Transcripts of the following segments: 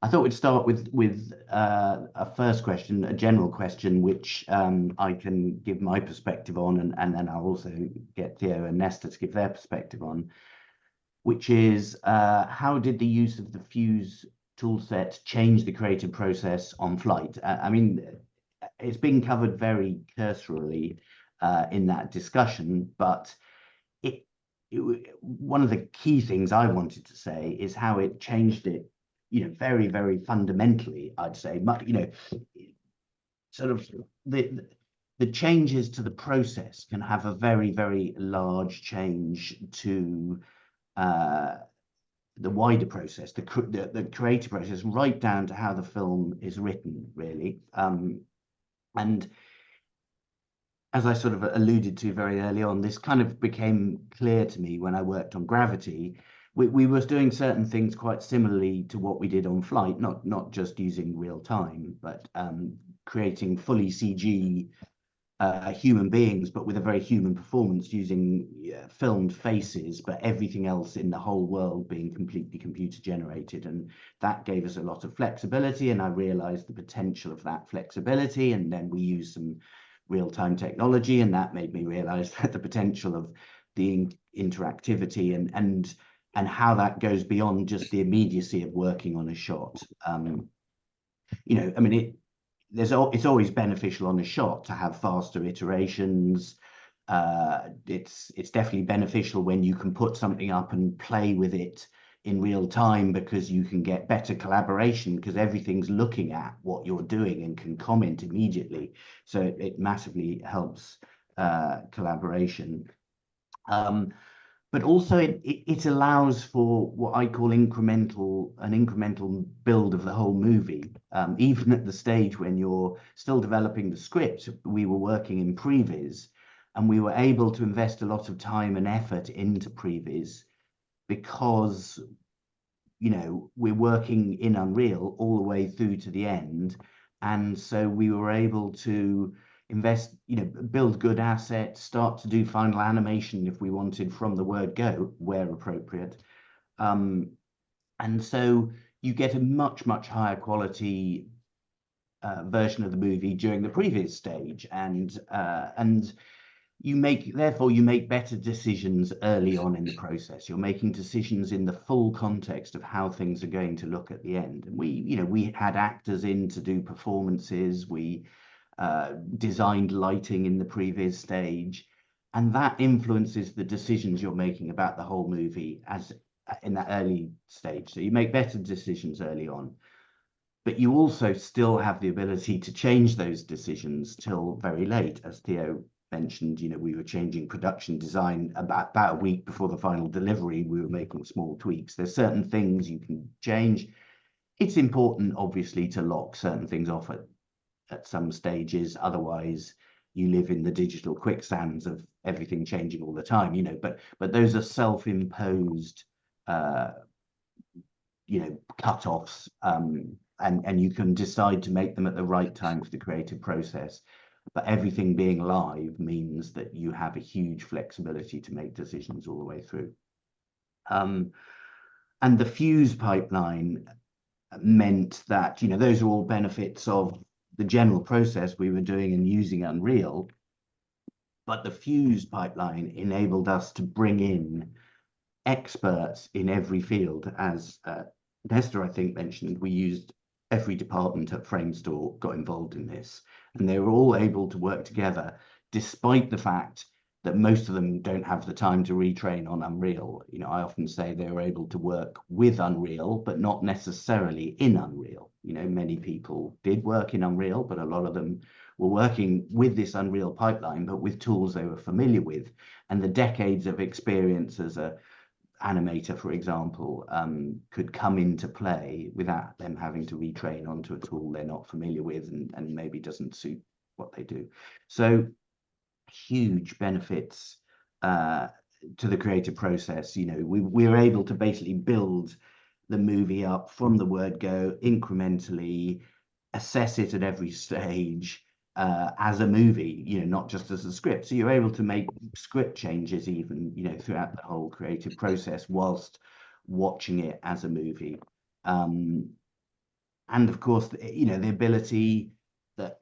I thought we'd start with a first question, a general question, which I can give my perspective on, and then I'll also get Theo and Nestor to give their perspective on, which is how did the use of the Fuse toolset change the creative process on FLITE? I mean, it's been covered very cursorily in that discussion, but one of the key things I wanted to say is how it changed it, very, very fundamentally, I'd say. Sort of the changes to the process can have a very, very large change to the wider process, the creative process, right down to how the film is written, really. And as I sort of alluded to very early on, this kind of became clear to me when I worked on Gravity. We were doing certain things quite similarly to what we did on FLITE, not just using real time, but creating fully CG human beings, but with a very human performance, using filmed faces, but everything else in the whole world being completely computer generated. And that gave us a lot of flexibility, and I realized the potential of that flexibility. And then we used some real-time technology, and that made me realize that the potential of the interactivity and how that goes beyond just the immediacy of working on a shot. I mean, it's always beneficial on a shot to have faster iterations. It's definitely beneficial when you can put something up and play with it in real time, because you can get better collaboration, because everything's looking at what you're doing and can comment immediately. So it massively helps collaboration. But also it allows for what I call an incremental build of the whole movie. Even at the stage when you're still developing the script, we were working in previs, and we were able to invest a lot of time and effort into previs, because we're working in Unreal all the way through to the end. And so we were able to invest, build good assets, start to do final animation if we wanted from the word go, where appropriate. And so you get a much, much higher quality version of the movie during the previous stage. And therefore you make better decisions early on in the process. You're making decisions in the full context of how things are going to look at the end. And we had actors in to do performances. We designed lighting in the previous stage, and that influences the decisions you're making about the whole movie as in that early stage. So you make better decisions early on, but you also still have the ability to change those decisions till very late. As Theo mentioned, we were changing production design about a week before the final delivery. We were making small tweaks. There's certain things you can change. It's important, obviously, to lock certain things off at some stages. Otherwise, you live in the digital quicksands of everything changing all the time. But those are self-imposed, cut-offs, and you can decide to make them at the right time for the creative process. But everything being live means that you have a huge flexibility to make decisions all the way through. And the Fuse pipeline meant that, those are all benefits of the general process we were doing and using Unreal. But the Fuse pipeline enabled us to bring in experts in every field. As Nestor, I think, mentioned, we used every department at Framestore got involved in this, and they were all able to work together, despite the fact that most of them don't have the time to retrain on Unreal. I often say they were able to work with Unreal, but not necessarily in Unreal. Many people did work in Unreal, but a lot of them were working with this Unreal pipeline, but with tools they were familiar with. And the decades of experience as a animator, for example, could come into play without them having to retrain onto a tool they're not familiar with and maybe doesn't suit what they do. So huge benefits to the creative process. We were able to basically build the movie up from the word go incrementally, assess it at every stage as a movie, not just as a script. So you're able to make script changes even, throughout the whole creative process whilst watching it as a movie. and of course, you know, the ability that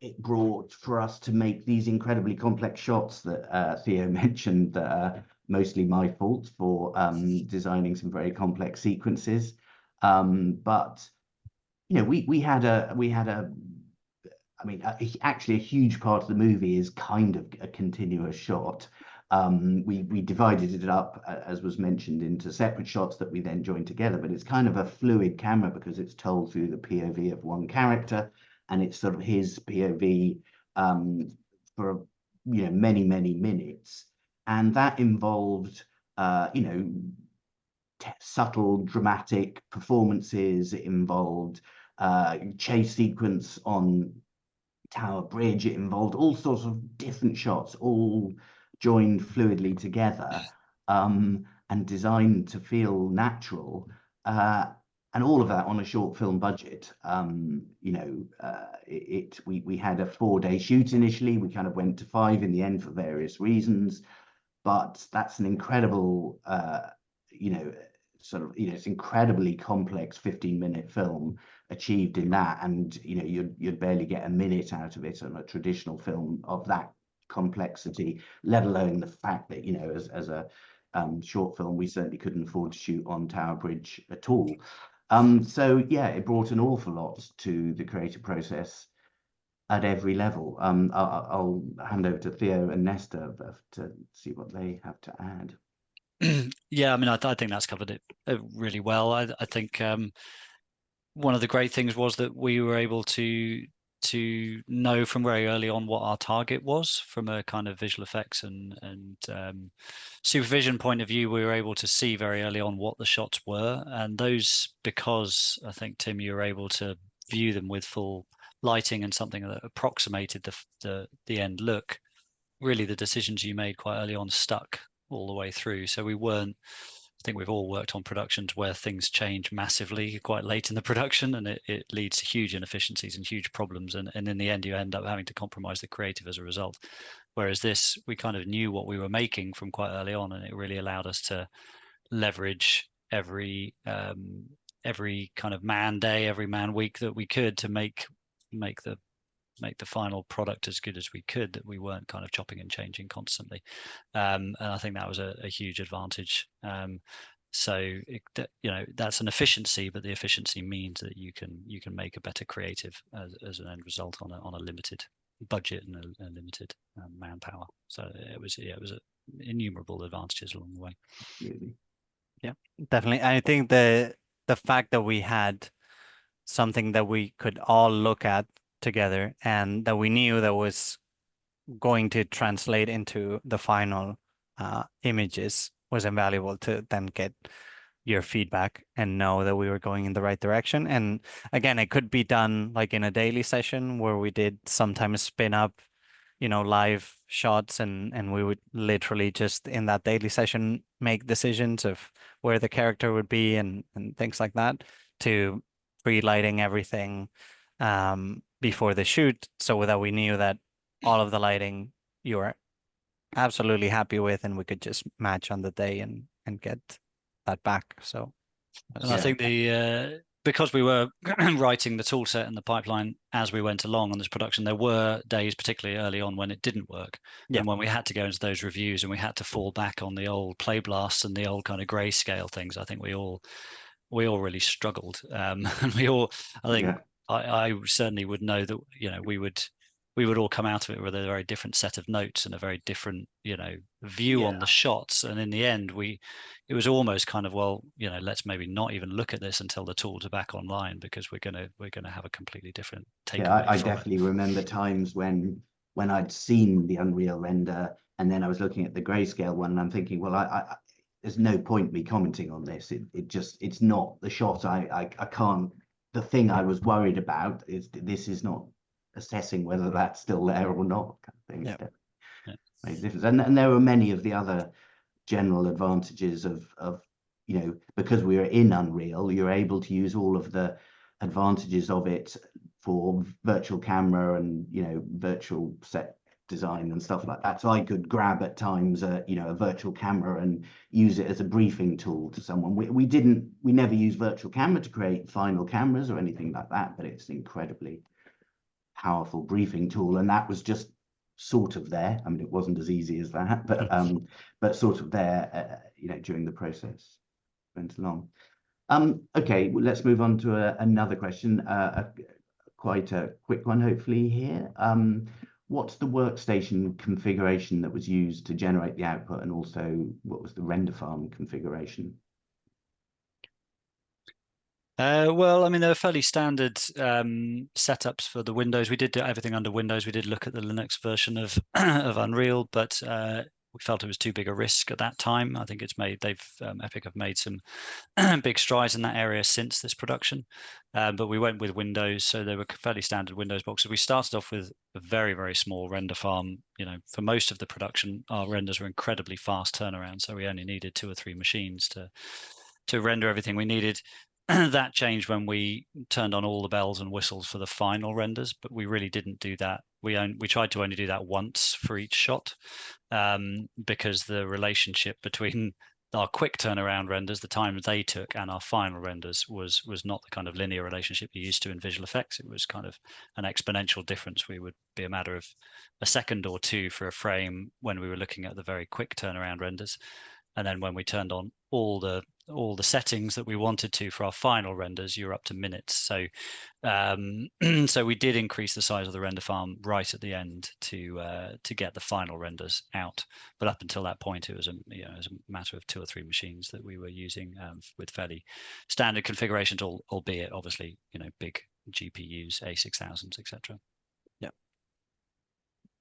it brought for us to make these incredibly complex shots that Theo mentioned, that are mostly my fault for designing some very complex sequences. But you know, we had a I mean, actually, a huge part of the movie is kind of a continuous shot. We divided it up, as was mentioned, into separate shots that we then joined together. But it's kind of a fluid camera because it's told through the POV of one character, and it's sort of his POV for many minutes, and that involved you know, subtle dramatic performances. It involved chase sequence on Tower Bridge. It involved all sorts of different shots, all joined fluidly together, and designed to feel natural, and all of that on a short film budget. You know, we had a 4-day shoot initially. We kind of went to 5 in the end for various reasons, but that's an incredible, you know, sort of, you know, it's incredibly complex 15-minute film achieved in that, and you know, you'd barely get a minute out of it on a traditional film of that complexity, let alone the fact that, you know, as a short film, we certainly couldn't afford to shoot on Tower Bridge at all. So yeah, it brought an awful lot to the creative process at every level. I'll hand over to Theo and Nestor to see what they have to add. Yeah, I mean, I think that's covered it really well. I think one of the great things was that we were able to know from very early on what our target was from a kind of visual effects and supervision point of view. We were able to see very early on what the shots were, and those, because I think, Tim, you were able to view them with full lighting and something that approximated the end look. Really, the decisions you made quite early on stuck all the way through. So we weren't, I think we've all worked on productions where things change massively quite late in the production, and it leads to huge inefficiencies and huge problems. And in the end, you end up having to compromise the creative as a result. Whereas this, we kind of knew what we were making from quite early on, and it really allowed us to leverage every kind of man day, every man week that we could to make the final product as good as we could, that we weren't kind of chopping and changing constantly. And I think that was a huge advantage. So you know, that's an efficiency, but the efficiency means that you can make a better creative as an end result on a limited budget and a limited manpower. So it was innumerable advantages along the way. Absolutely. Yeah, definitely. I think the fact that we had something that we could all look at together, and that we knew that was going to translate into the final images, was invaluable to then get your feedback and know that we were going in the right direction. And again, it could be done like in a daily session where we did sometimes spin up, you know, live shots, and we would literally just in that daily session make decisions of where the character would be and things like that, to pre-lighting everything before the shoot, so that we knew that all of the lighting you were absolutely happy with, and we could just match on the day and get that back. So and I think because we were writing the tool set and the pipeline as we went along on this production, there were days, particularly early on, when it didn't work. And when we had to go into those reviews and we had to fall back on the old play blasts and the old kind of grayscale things, I think we all really struggled. And we all, I think, I certainly would know that, you know, we would all come out of it with a very different set of notes and a very different, you know, view on the shots. And in the end, it was almost kind of, well, you know, let's maybe not even look at this until the tools are back online, because we're gonna have a completely different take. Yeah, I definitely remember times when I'd seen the Unreal render and then I was looking at the grayscale one, and I'm thinking, well, I there's no point me commenting on this. It's not the shot. I can't. The thing I was worried about is this is not assessing whether that's still there or not, kind of thing. Made a difference. And there were many of the other general advantages of you know, because we were in Unreal, you're able to use all of the advantages of it for virtual camera and, you know, virtual set design and stuff like that. So I could grab at times a virtual camera and use it as a briefing tool to someone. We never use virtual camera to create final cameras or anything like that, but it's an incredibly powerful briefing tool, and that was just sort of there. I mean, it wasn't as easy as that, but sort of there, during the process. Went along. Okay, well, let's move on to another question, quite a quick one, hopefully here. What's the workstation configuration that was used to generate the output, and also what was the render farm configuration? Well, I mean, there were fairly standard setups for the Windows. We did do everything under Windows. We did look at the Linux version of of Unreal, but we felt it was too big a risk at that time. I think Epic have made some big strides in that area since this production, but we went with Windows, so they were fairly standard Windows boxes. We started off with a very, very small render farm. For most of the production, our renders were incredibly fast turnaround, so we only needed 2 or 3 machines to render everything we needed. That changed when we turned on all the bells and whistles for the final renders, but we really didn't do that. We tried to only do that once for each shot, because the relationship between our quick turnaround renders, the time they took, and our final renders was not the kind of linear relationship you're used to in visual effects. It was kind of an exponential difference. We would be a matter of a second or 2 for a frame when we were looking at the very quick turnaround renders. And then when we turned on all the settings that we wanted to for our final renders, you're up to minutes. So so we did increase the size of the render farm right at the end to get the final renders out. But up until that point, it was a matter of 2 or 3 machines that we were using with fairly standard configurations, albeit obviously big GPUs, A6000s, etc. Yeah.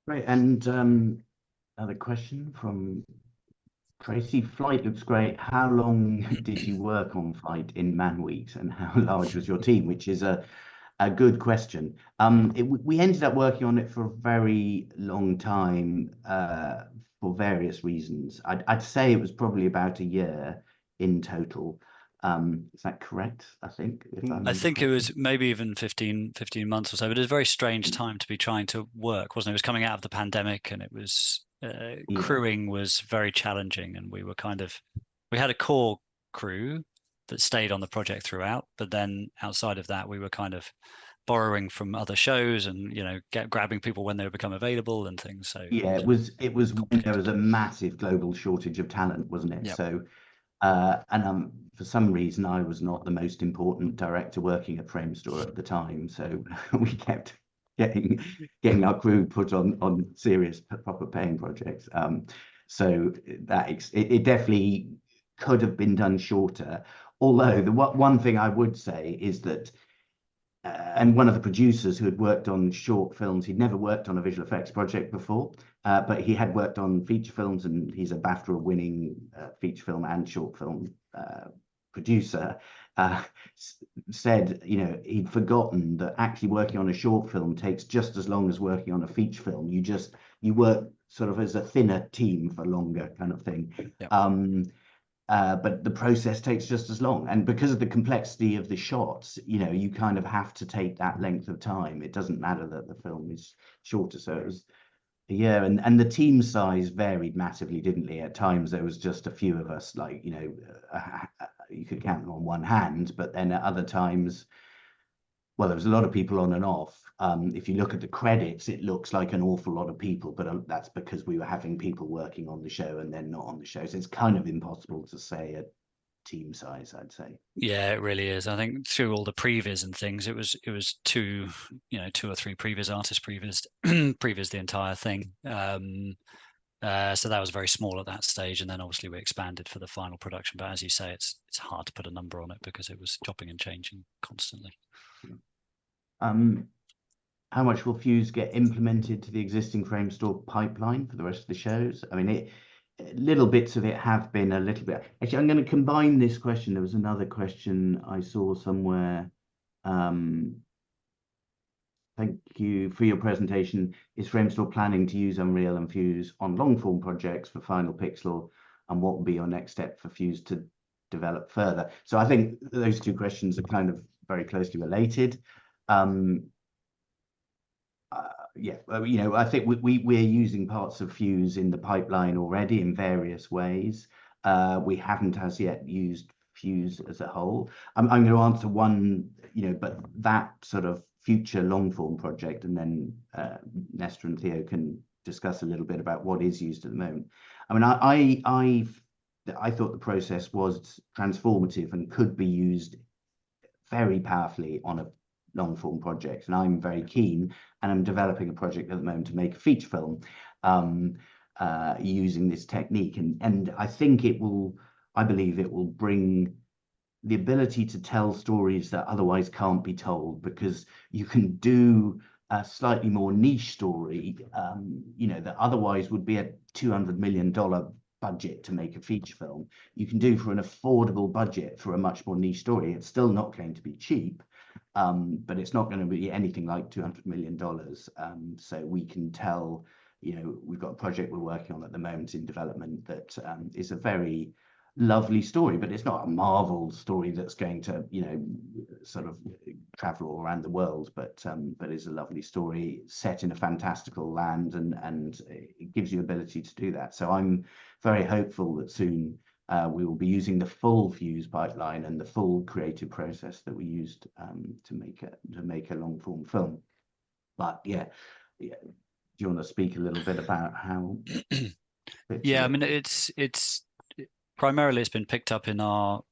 Great. And another question from Tracy. FLITE looks great. How long did you work on FLITE in man weeks, and how large was your team? Which is a good question. We ended up working on it for a very long time for various reasons. I'd say it was probably about a year in total. Is that correct? I think it was maybe even 15 months or so, but it was a very strange time to be trying to work, wasn't it? It was coming out of the pandemic, and it was crewing was very challenging, and we had a core crew that stayed on the project throughout, but then outside of that, we were kind of borrowing from other shows and grabbing people when they would become available and things. So yeah, it was when there was a massive global shortage of talent, wasn't it? Yep. So and for some reason I was not the most important director working at Framestore at the time, so we kept getting our crew put on serious proper paying projects. So that it definitely could have been done shorter. Although the one thing I would say is that and one of the producers who had worked on short films, he'd never worked on a visual effects project before, but he had worked on feature films, and he's a BAFTA-winning feature film and short film producer. Said, he'd forgotten that actually working on a short film takes just as long as working on a feature film. You work sort of as a thinner team for longer, kind of thing. Yep. But the process takes just as long, and because of the complexity of the shots, you kind of have to take that length of time. It doesn't matter that the film is shorter. So it was a year, and the team size varied massively, didn't it? At times there was just a few of us, like you could count them on one hand, but then at other times, well, there was a lot of people on and off. If you look at the credits, it looks like an awful lot of people, but that's because we were having people working on the show and then not on the show. So it's kind of impossible to say a team size, I'd say. Yeah, it really is. I think through all the previs and things, it was 2 or 3 previs artists previs the entire thing. So that was very small at that stage, and then obviously we expanded for the final production. But as you say, it's hard to put a number on it because it was chopping and changing constantly. How much will Fuse get implemented to the existing Framestore pipeline for the rest of the shows? I mean, little bits of it have been a little bit. Actually, I'm going to combine this question. There was another question I saw somewhere. Thank you for your presentation. Is Framestore planning to use Unreal and Fuse on long form projects for Final Pixel? And what will be your next step for Fuse to develop further? So I think those 2 questions are kind of very closely related. yeah, you know, I think we're using parts of Fuse in the pipeline already in various ways. We haven't as yet used Fuse as a whole. I'm going to answer one, you know, but that sort of future long form project, and then Nestor and Theo can discuss a little bit about what is used at the moment. I mean, I thought the process was transformative and could be used very powerfully on a long form project, and I'm very keen, and I'm developing a project at the moment to make a feature film using this technique, and I think I believe it will bring the ability to tell stories that otherwise can't be told, because you can do a slightly more niche story, you know, that otherwise would be a $200 million budget to make a feature film. You can do for an affordable budget for a much more niche story. It's still not going to be cheap, but it's not going to be anything like $200 million. So we can tell, you know, we've got a project we're working on at the moment in development that is a very lovely story, but it's not a Marvel story that's going to, you know, sort of travel all around the world, but is a lovely story set in a fantastical land, and it gives you ability to do that. So I'm very hopeful that soon we will be using the full Fuse pipeline and the full creative process that we used to make a long form film. But yeah, do you want to speak a little bit about how? Yeah, I mean, it's primarily it's been picked up in our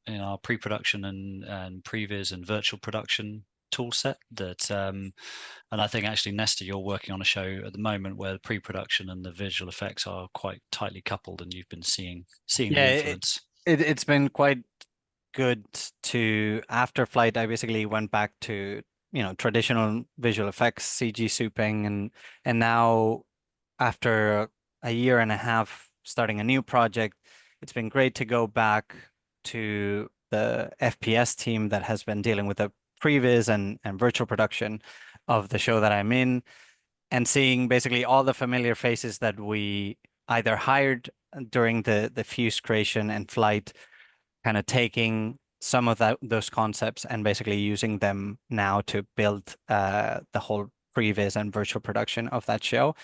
pre-production and previs and virtual production tool set that and I think actually, Nestor, you're working on a show at the moment where the pre-production and the visual effects are quite tightly coupled, and you've been seeing the influence. It's been quite good to, after FLITE, I basically went back to, you know, traditional visual effects, CG souping, and now after a year and a half starting a new project, it's been great to go back to the FPS team that has been dealing with the previs and virtual production of the show that I'm in, and seeing basically all the familiar faces that we either hired during the Fuse creation and FLITE, kind of taking some of those concepts and basically using them now to build the whole previs and virtual production of that show,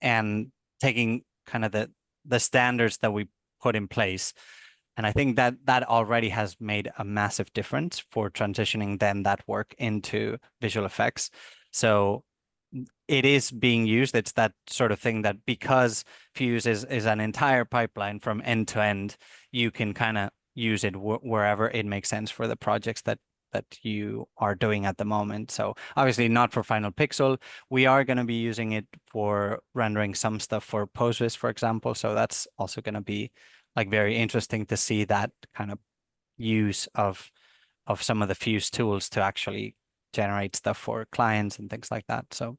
and taking kind of the standards that we put in place. And I think that already has made a massive difference for transitioning then that work into visual effects. So it is being used. It's that sort of thing that, because Fuse is an entire pipeline from end to end, you can kind of use it wherever it makes sense for the projects that you are doing at the moment. So obviously not for Final Pixel. We are going to be using it for rendering some stuff for PostVis, for example. So that's also going to be like very interesting to see that kind of use of some of the Fuse tools to actually generate stuff for clients and things like that. So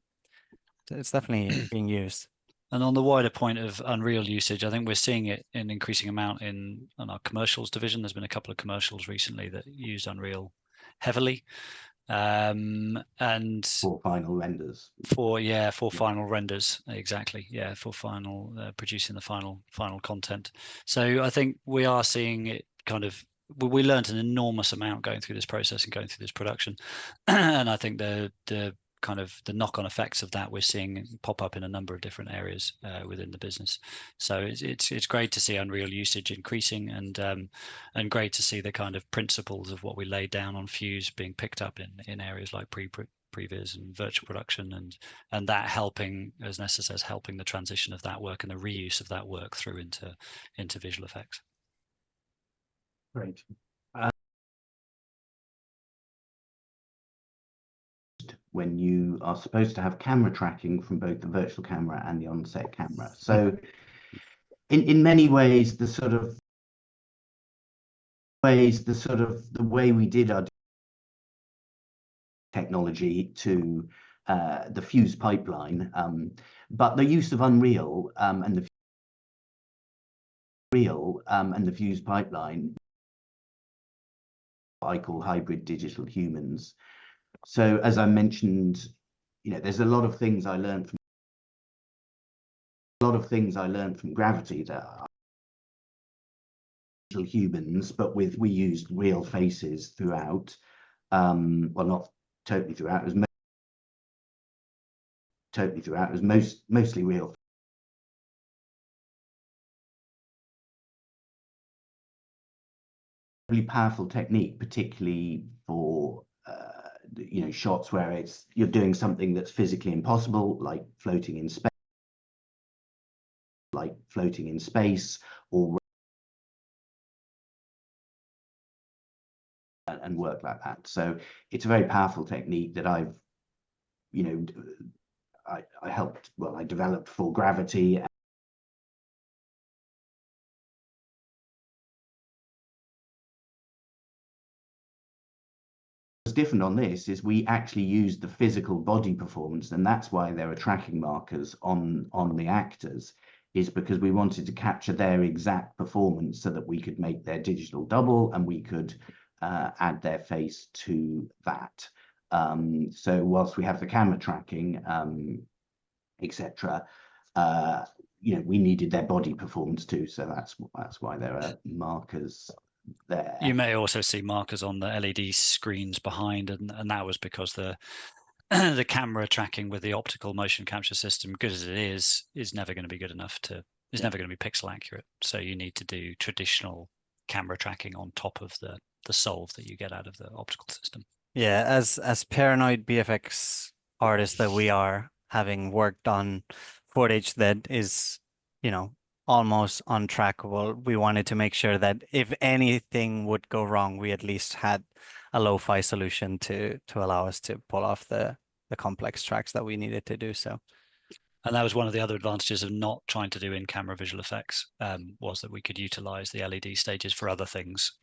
it's definitely being used. And on the wider point of Unreal usage, I think we're seeing it in increasing amount in our commercials division. There's been a couple of commercials recently that used Unreal heavily, and for final renders. For final renders, exactly. Yeah, for final producing the final content. So I think we are seeing it kind of. We learned an enormous amount going through this process and going through this production, and I think the kind of the knock-on effects of that we're seeing pop up in a number of different areas within the business. So it's great to see Unreal usage increasing, and great to see the kind of principles of what we laid down on Fuse being picked up in areas like previs and virtual production, and that helping, as Nestor says, helping the transition of that work and the reuse of that work through into visual effects. Great. When you are supposed to have camera tracking from both the virtual camera and the on-set camera. So in many ways, the way we did our technology to the Fuse pipeline, but the use of Unreal and the Fuse pipeline, I call hybrid digital humans. So as I mentioned, you know, there's a lot of things I learned from Gravity that are digital humans, but we used real faces throughout. Well, not totally throughout. It was totally throughout. It was mostly real. Really powerful technique, particularly for shots where you're doing something that's physically impossible, like floating in space, or and work like that. So it's a very powerful technique that I developed for gravity. What's different on this is we actually used the physical body performance, and that's why there are tracking markers on the actors, is because we wanted to capture their exact performance so that we could make their digital double and we could add their face to that. So whilst we have the camera tracking, etc., we needed their body performance too. So that's why there are markers there. You may also see markers on the LED screens behind, and that was because the the camera tracking with the optical motion capture system, good as it is never going to be good enough is never going to be pixel accurate. So you need to do traditional camera tracking on top of the solve that you get out of the optical system. Yeah, as paranoid VFX artists that we are, having worked on footage that is, almost untrackable, we wanted to make sure that if anything would go wrong, we at least had a lo-fi solution to allow us to pull off the complex tracks that we needed to do so. And that was one of the other advantages of not trying to do in-camera visual effects, was that we could utilize the LED stages for other things,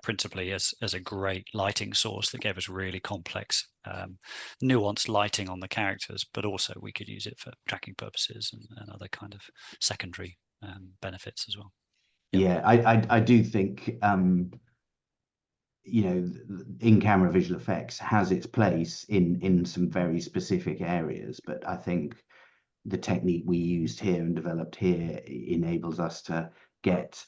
principally as a great lighting source that gave us really complex, nuanced lighting on the characters, but also we could use it for tracking purposes and other kind of secondary benefits as well. Yeah, I do think in-camera visual effects has its place in some very specific areas, but I think the technique we used here and developed here enables us to get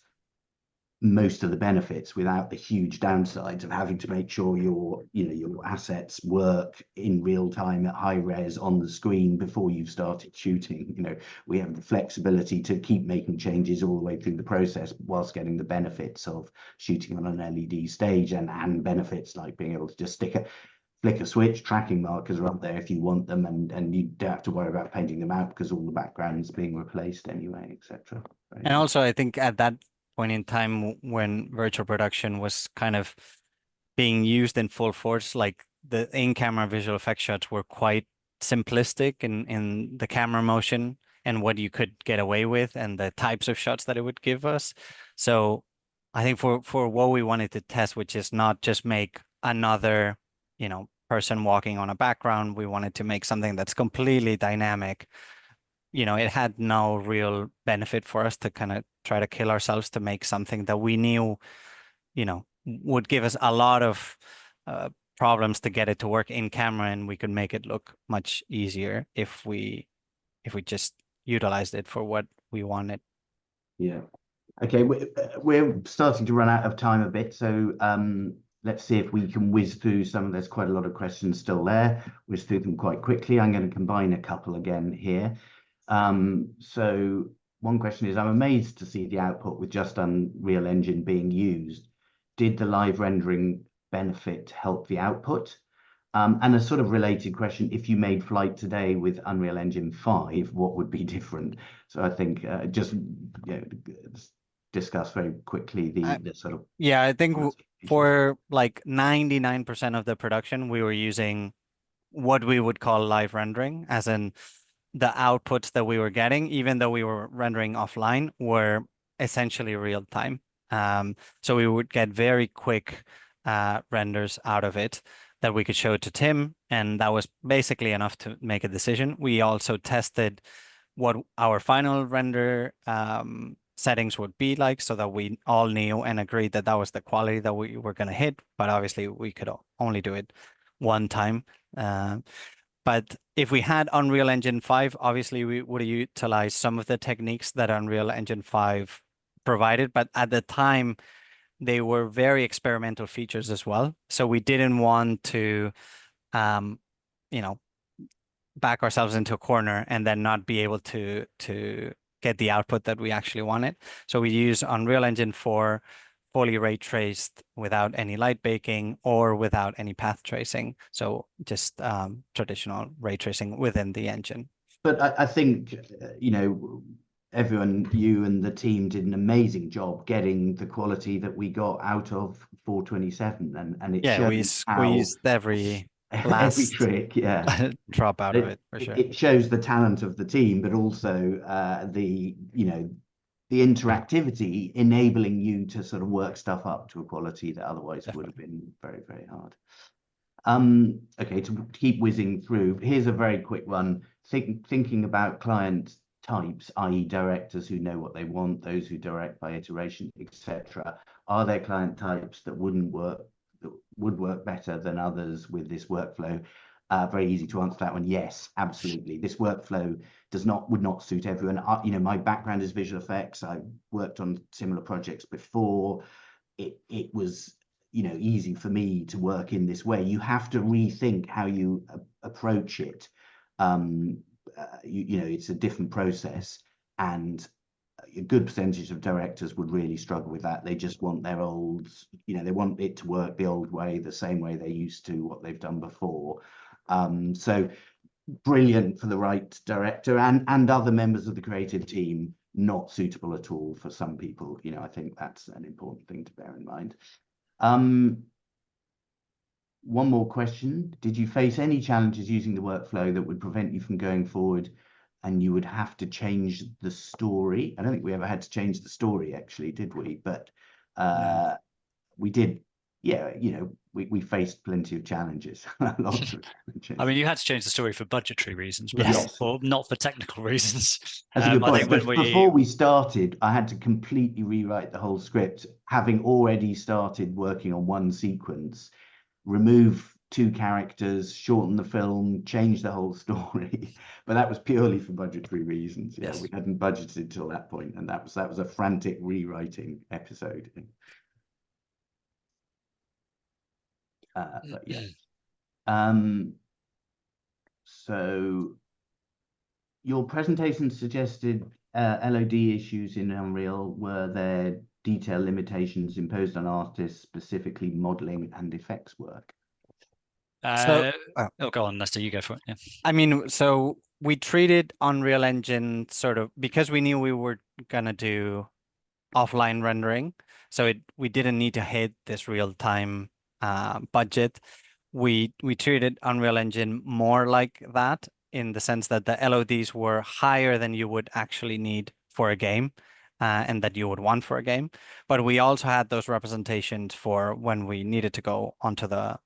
most of the benefits without the huge downsides of having to make sure your assets work in real time at high res on the screen before you've started shooting. We have the flexibility to keep making changes all the way through the process whilst getting the benefits of shooting on an LED stage and benefits like being able to just flick a switch. Tracking markers are up there if you want them, and you don't have to worry about painting them out because all the background's being replaced anyway, etc. And also, I think at that point in time when virtual production was kind of being used in full force, like the in-camera visual effects shots were quite simplistic in the camera motion and what you could get away with and the types of shots that it would give us. So I think for what we wanted to test, which is not just make another, person walking on a background, we wanted to make something that's completely dynamic. It had no real benefit for us to kind of try to kill ourselves to make something that we knew, would give us a lot of problems to get it to work in camera, and we could make it look much easier if we just utilized it for what we wanted. Yeah. Okay, we're starting to run out of time a bit, so let's see if we can whiz through some. There's quite a lot of questions still there. Whiz through them quite quickly. I'm going to combine a couple again here. So one question is, I'm amazed to see the output with just Unreal Engine being used. Did the live rendering benefit help the output? And a sort of related question, if you made FLITE today with Unreal Engine 5, what would be different? So I think just discuss very quickly the sort of... Yeah, I think for like 99% of the production, we were using what we would call live rendering, as in the outputs that we were getting, even though we were rendering offline, were essentially real time. So we would get very quick renders out of it that we could show to Tim, and that was basically enough to make a decision. We also tested what our final render settings would be like, so that we all knew and agreed that that was the quality that we were going to hit. But obviously, we could only do it one time. But if we had Unreal Engine 5, obviously we would utilize some of the techniques that Unreal Engine 5 provided. But at the time, they were very experimental features as well. So we didn't want to, back ourselves into a corner and then not be able to get the output that we actually wanted. So we use Unreal Engine 4 fully ray traced without any light baking or without any path tracing. So just traditional ray tracing within the engine. But I think, you know, everyone, you and the team did an amazing job getting the quality that we got out of 427, and it Yeah, we shows how squeezed every every last trick, yeah. drop out of it for sure. It shows the talent of the team, but also the, you know, the interactivity enabling you to sort of work stuff up to a quality that otherwise would have been very, very hard. Okay, to keep whizzing through, here's a very quick one. Thinking about client types, i.e. directors who know what they want, those who direct by iteration, etc. Are there client types that would work better than others with this workflow? Very easy to answer that one. Yes, absolutely. This workflow would not suit everyone. You know, my background is visual effects. I've worked on similar projects before. It was, you know, easy for me to work in this way. You have to rethink how you approach it. You know, it's a different process, and a good percentage of directors would really struggle with that. They just want their old, you know, they want it to work the old way, the same way they used to, what they've done before. So brilliant for the right director and other members of the creative team, not suitable at all for some people. You know, I think that's an important thing to bear in mind. One more question. Did you face any challenges using the workflow that would prevent you from going forward and you would have to change the story? I don't think we ever had to change the story, actually, did we? But No. we did. Yeah, you know, we faced plenty of challenges. Lots of challenges. I mean, you had to change the story for budgetary reasons, but Yes. not for technical reasons. That's a good I point. think when Before we started, I had to completely rewrite the whole script, having already started working on one sequence, remove 2 characters, shorten the film, change the whole story. But that was purely for budgetary reasons. Yeah, Yes. we hadn't budgeted till that point, and that was a frantic rewriting episode. But yeah. So your presentation suggested LOD issues in Unreal. Were there detail limitations imposed on artists, specifically modeling and effects work? So, go on, Nestor, you go for it. Yeah. I mean, so we treated Unreal Engine sort of because we knew we were gonna do offline rendering, so we didn't need to hit this real-time budget. We treated Unreal Engine more like that in the sense that the LODs were higher than you would actually need for a game, and that you would want for a game. But we also had those representations for when we needed to go onto the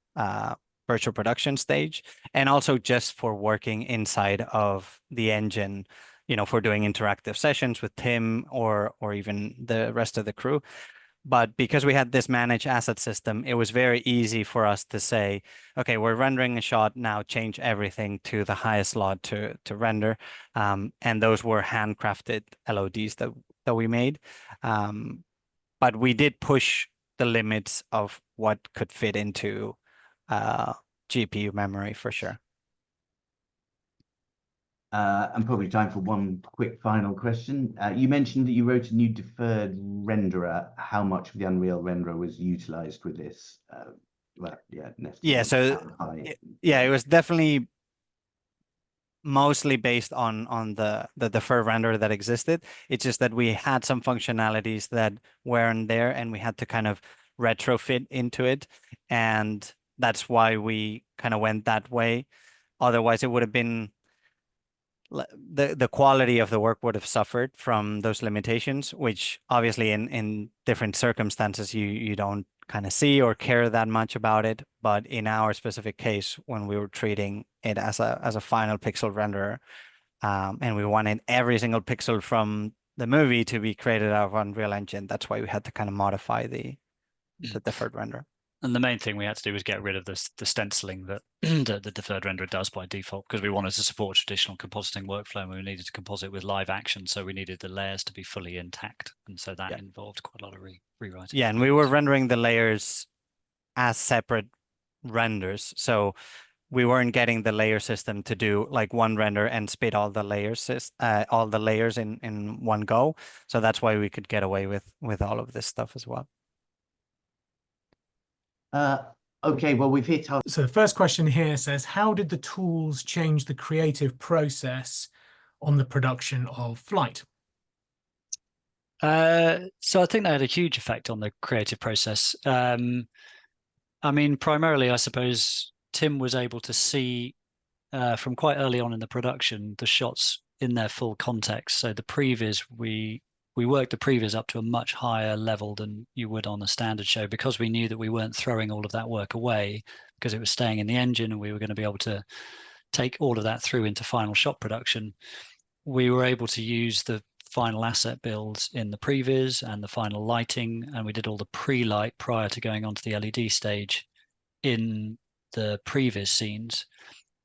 virtual production stage, and also just for working inside of the engine, you know, for doing interactive sessions with Tim or even the rest of the crew. But because we had this managed asset system, it was very easy for us to say, okay, we're rendering a shot now, change everything to the highest slot to render. And those were handcrafted LODs that we made. But we did push the limits of what could fit into GPU memory for sure. And probably time for one quick final question. You mentioned that you wrote a new deferred renderer. How much of the Unreal renderer was utilized with this? Well, yeah, Yeah, so it was definitely mostly based on the deferred render that existed. It's just that we had some functionalities that weren't there, and we had to kind of retrofit into it, and that's why we kind of went that way. Otherwise, it would have been the quality of the work would have suffered from those limitations, which obviously in different circumstances you don't kind of see or care that much about it. But in our specific case, when we were treating it as a final pixel renderer, and we wanted every single pixel from the movie to be created out of Unreal Engine, that's why we had to kind of modify the deferred render. And the main thing we had to do was get rid of the stenciling that the deferred renderer does by default, because we wanted to support traditional compositing workflow, and we needed to composite with live action, so we needed the layers to be fully intact, and so that involved quite a lot of rewriting. Yeah, and we were rendering the layers as separate renders. So we weren't getting the layer system to do like one render and spit all the layers, in one go. So that's why we could get away with all of this stuff as well. Okay, well, we've hit our... So the first question here says, how did the tools change the creative process on the production of FLITE? So I think they had a huge effect on the creative process. I mean, primarily, I suppose Tim was able to see from quite early on in the production the shots in their full context. So the previs, we worked the previs up to a much higher level than you would on a standard show, because we knew that we weren't throwing all of that work away, because it was staying in the engine and we were going to be able to take all of that through into final shot production. We were able to use the final asset builds in the previs and the final lighting, and we did all the pre-light prior to going onto the LED stage in the previs scenes.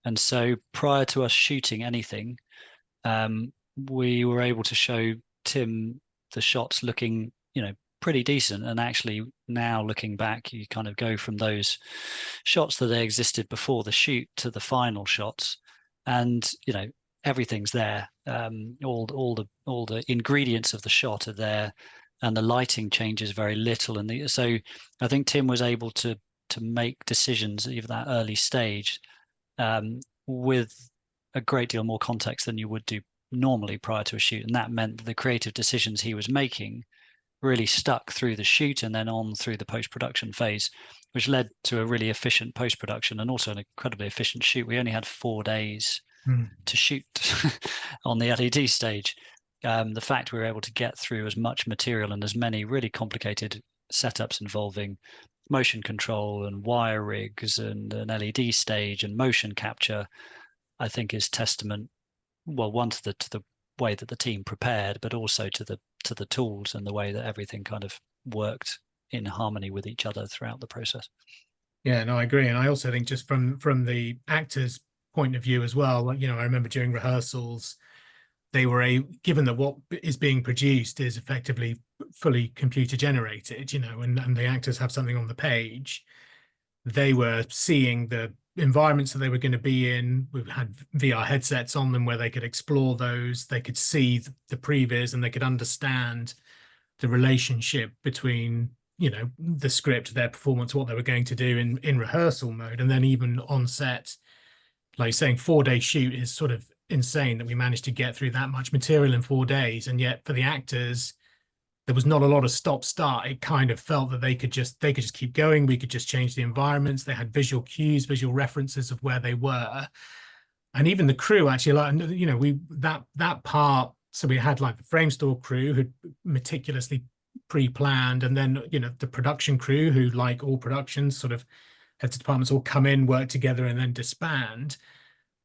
And so prior to us shooting anything, we were able to show Tim the shots looking, pretty decent. And actually now looking back, you kind of go from those shots that they existed before the shoot to the final shots, and everything's there. All the ingredients of the shot are there, and the lighting changes very little. And so I think Tim was able to make decisions at that early stage with a great deal more context than you would do normally prior to a shoot. And that meant that the creative decisions he was making really stuck through the shoot and then on through the post-production phase, which led to a really efficient post-production and also an incredibly efficient shoot. We only had 4 days to shoot on the LED stage. The fact we were able to get through as much material and as many really complicated setups involving motion control and wire rigs and an LED stage and motion capture, I think is testament, well, one to the way that the team prepared, but also to the tools and the way that everything kind of worked in harmony with each other throughout the process. Yeah, no, I agree. And I also think just from the actors' point of view as well, I remember during rehearsals, they were given that what is being produced is effectively fully computer generated, and the actors have something on the page. They were seeing the environments that they were going to be in. We've had VR headsets on them where they could explore those. They could see the previs and they could understand the relationship between, the script, their performance, what they were going to do in rehearsal mode. And then even on set, like saying 4-day shoot is sort of insane that we managed to get through that much material in 4 days. And yet for the actors, there was not a lot of stop start. It kind of felt that they could just keep going. We could just change the environments. They had visual cues, visual references of where they were. And even the crew actually, that part. So we had like the Framestore crew who meticulously pre-planned, and then, the production crew who, like all productions, sort of heads of departments all come in, work together and then disband.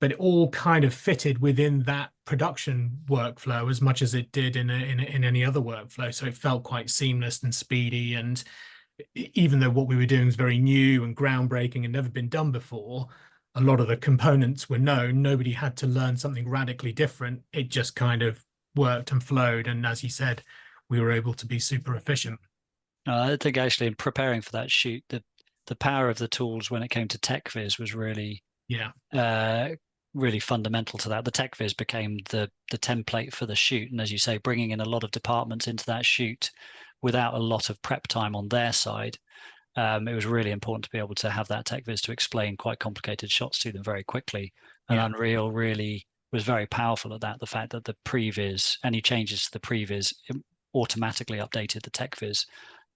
But it all kind of fitted within that production workflow as much as it did in any other workflow. So it felt quite seamless and speedy. And even though what we were doing was very new and groundbreaking and never been done before, a lot of the components were known. Nobody had to learn something radically different. It just kind of worked and flowed. And as you said, we were able to be super efficient. I think actually in preparing for that shoot, the power of the tools when it came to tech viz was really really fundamental to that. The tech viz became the template for the shoot, and as you say, bringing in a lot of departments into that shoot without a lot of prep time on their side, it was really important to be able to have that tech viz to explain quite complicated shots to them very quickly. And Unreal really was very powerful at that. The fact that the previs, any changes to the previs automatically updated the tech viz,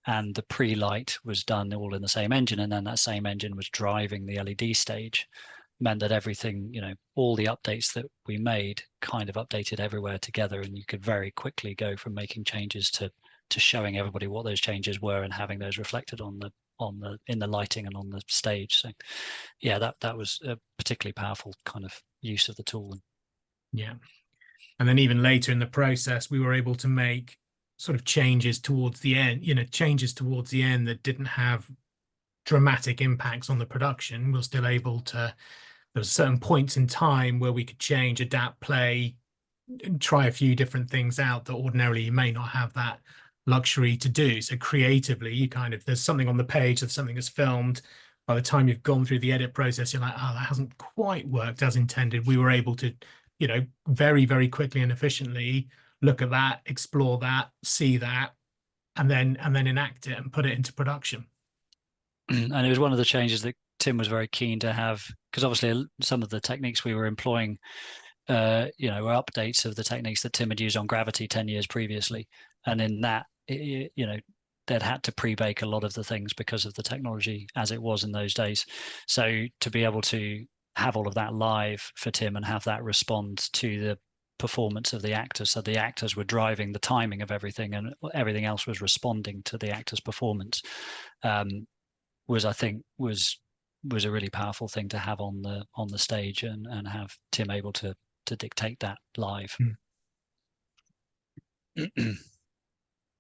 and the pre-light was done all in the same engine, and then that same engine was driving the LED stage, meant that everything, all the updates that we made kind of updated everywhere together, and you could very quickly go from making changes to showing everybody what those changes were and having those reflected in the lighting and on the stage. So yeah, that was a particularly powerful kind of use of the tool. Yeah. And then even later in the process, we were able to make sort of changes towards the end, that didn't have dramatic impacts on the production. We're still able to, there were certain points in time where we could change, adapt, play, and try a few different things out that ordinarily you may not have that luxury to do. So creatively, you kind of, there's something on the page, there's something that's filmed, by the time you've gone through the edit process, you're like, oh, that hasn't quite worked as intended. We were able to, you know, very, very quickly and efficiently look at that, explore that, see that, and then enact it and put it into production. And it was one of the changes that Tim was very keen to have, because obviously some of the techniques we were employing, you know, were updates of the techniques that Tim had used on Gravity 10 years previously. And in that, you know, they'd had to pre-bake a lot of the things because of the technology as it was in those days. So to be able to have all of that live for Tim and have that respond to the performance of the actors, so the actors were driving the timing of everything and everything else was responding to the actor's performance, was, I think, was a really powerful thing to have on the stage, and have Tim able to dictate that live.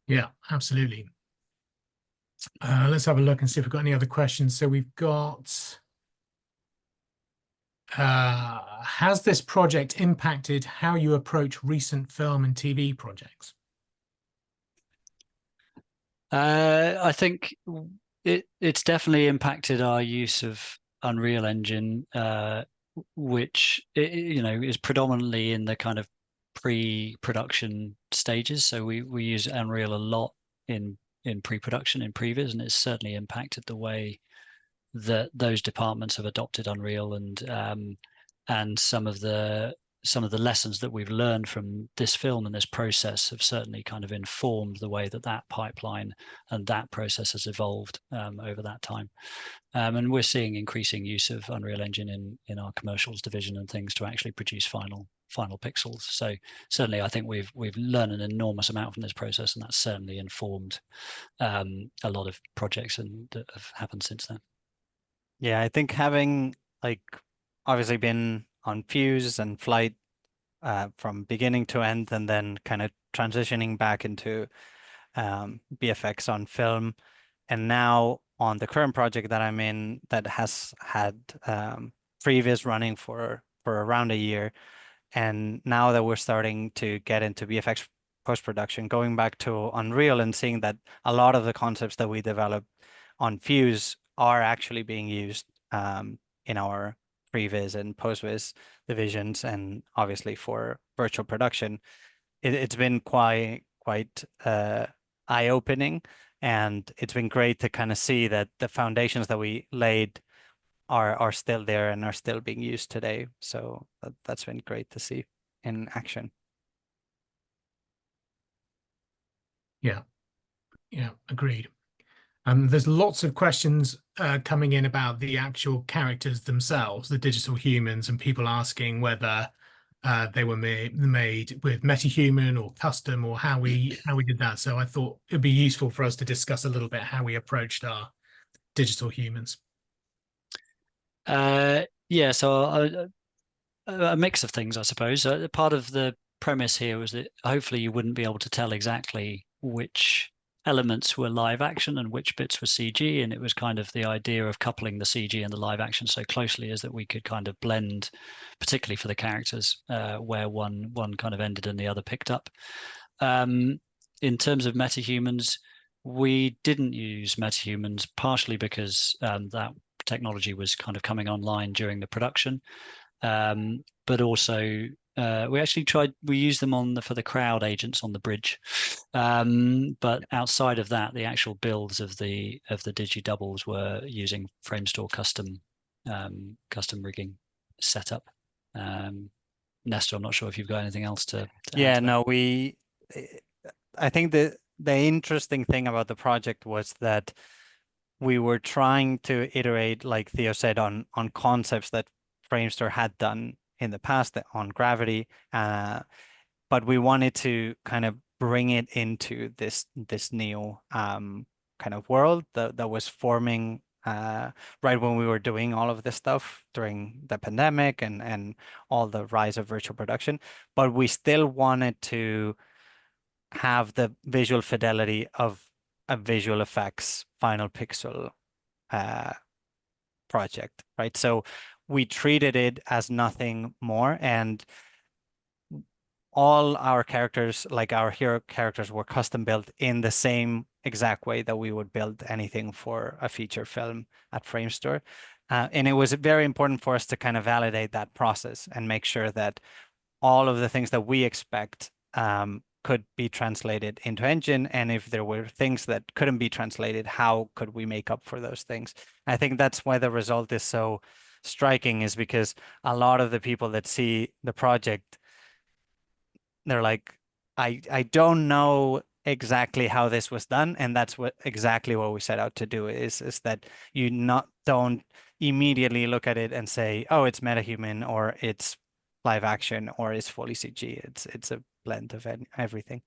Yeah, absolutely. Let's have a look and see if we've got any other questions. So we've got, has this project impacted how you approach recent film and TV projects? I think it's definitely impacted our use of Unreal Engine, which, you know, is predominantly in the kind of pre-production stages. So we use Unreal a lot in pre-production, in previs, and it's certainly impacted the way that those departments have adopted Unreal, and some of the lessons that we've learned from this film and this process have certainly kind of informed the way that pipeline and that process has evolved over that time. And we're seeing increasing use of Unreal Engine in our commercials division and things to actually produce final pixels. So certainly, I think we've learned an enormous amount from this process, and that's certainly informed a lot of projects that have happened since then. Yeah, I think having, like, obviously been on Fuse and FLITE from beginning to end, and then kind of transitioning back into VFX on film, and now on the current project that I'm in that has had previs running for around a year, and now that we're starting to get into VFX post-production, going back to Unreal and seeing that a lot of the concepts that we developed on Fuse are actually being used in our previs and post-vis divisions, and obviously for virtual production, it's been quite eye-opening, and it's been great to kind of see that the foundations that we laid are still there and are still being used today. So that's been great to see in action. Yeah, agreed. There's lots of questions coming in about the actual characters themselves, the digital humans, and people asking whether they were made with MetaHuman or custom, or how we did that. So I thought it'd be useful for us to discuss a little bit how we approached our digital humans. Yeah, so a mix of things, I suppose. Part of the premise here was that hopefully you wouldn't be able to tell exactly which elements were live action and which bits were CG, and it was kind of the idea of coupling the CG and the live action so closely as that we could kind of blend, particularly for the characters, where one kind of ended and the other picked up. In terms of metahumans, we didn't use metahumans, partially because that technology was kind of coming online during the production, but also we used them for the crowd agents on the bridge, but outside of that, the actual builds of the digi doubles were using Framestore custom rigging setup. Nestor, I'm not sure if you've got anything else to Yeah, add to no, I think the interesting thing about the project was that we were trying to iterate, like Theo said, on concepts that Framestore had done in the past on Gravity, but we wanted to kind of bring it into this new kind of world that was forming right when we were doing all of this stuff during the pandemic and all the rise of virtual production. But we still wanted to have the visual fidelity of a visual effects final pixel project, right? So we treated it as nothing more, and all our characters, like our hero characters, were custom built in the same exact way that we would build anything for a feature film at Framestore. And it was very important for us to kind of validate that process and make sure that all of the things that we expect could be translated into Engine. And if there were things that couldn't be translated, how could we make up for those things? I think that's why the result is so striking, is because a lot of the people that see the project, they're like, I don't know exactly how this was done, and that's exactly what we set out to do, is that you don't immediately look at it and say, oh, it's metahuman, or it's live action, or it's fully CG. It's a blend of everything.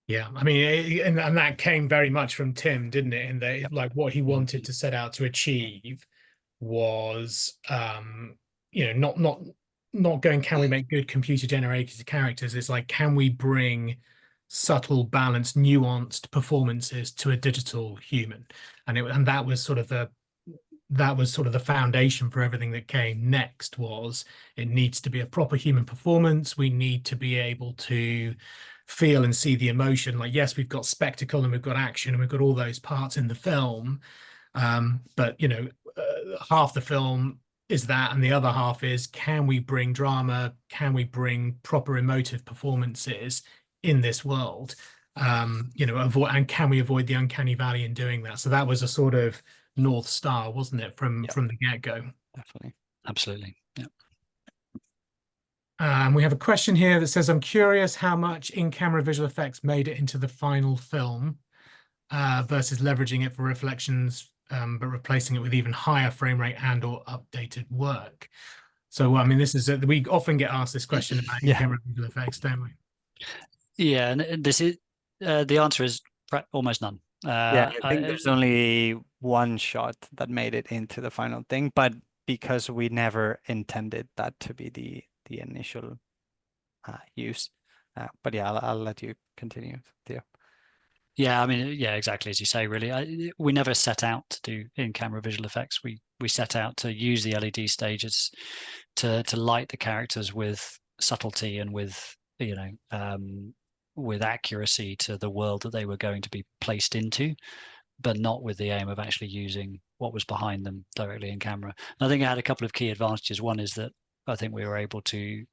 Yeah, I mean, and that came very much from Tim, didn't it? In that, like, what he wanted to set out to achieve was, not going, can we make good computer generated characters? It's like, can we bring subtle, balanced, nuanced performances to a digital human? And that was sort of the foundation for everything that came next. Was, it needs to be a proper human performance. We need to be able to feel and see the emotion. Like, yes, we've got spectacle and we've got action and we've got all those parts in the film, but half the film is that, and the other half is, can we bring drama? Can we bring proper emotive performances in this world? And can we avoid the uncanny valley in doing that? So that was a sort of North Star, wasn't it, from the get-go? Definitely. Absolutely. Yeah. We have a question here that says, I'm curious how much in-camera visual effects made it into the final film versus leveraging it for reflections, but replacing it with even higher frame rate and or updated work. So, I mean, this is we often get asked this question about in-camera visual effects, don't we? Yeah, and this is the answer is almost none. I think there's only one shot that made it into the final thing, but because we never intended that to be the initial use. But yeah, I'll let you continue, Theo. Yeah, I mean, yeah, exactly as you say. Really, we never set out to do in-camera visual effects. We set out to use the LED stages to light the characters with subtlety and with with accuracy to the world that they were going to be placed into, but not with the aim of actually using what was behind them directly in camera. And I think it had a couple of key advantages. One is that I think we were able to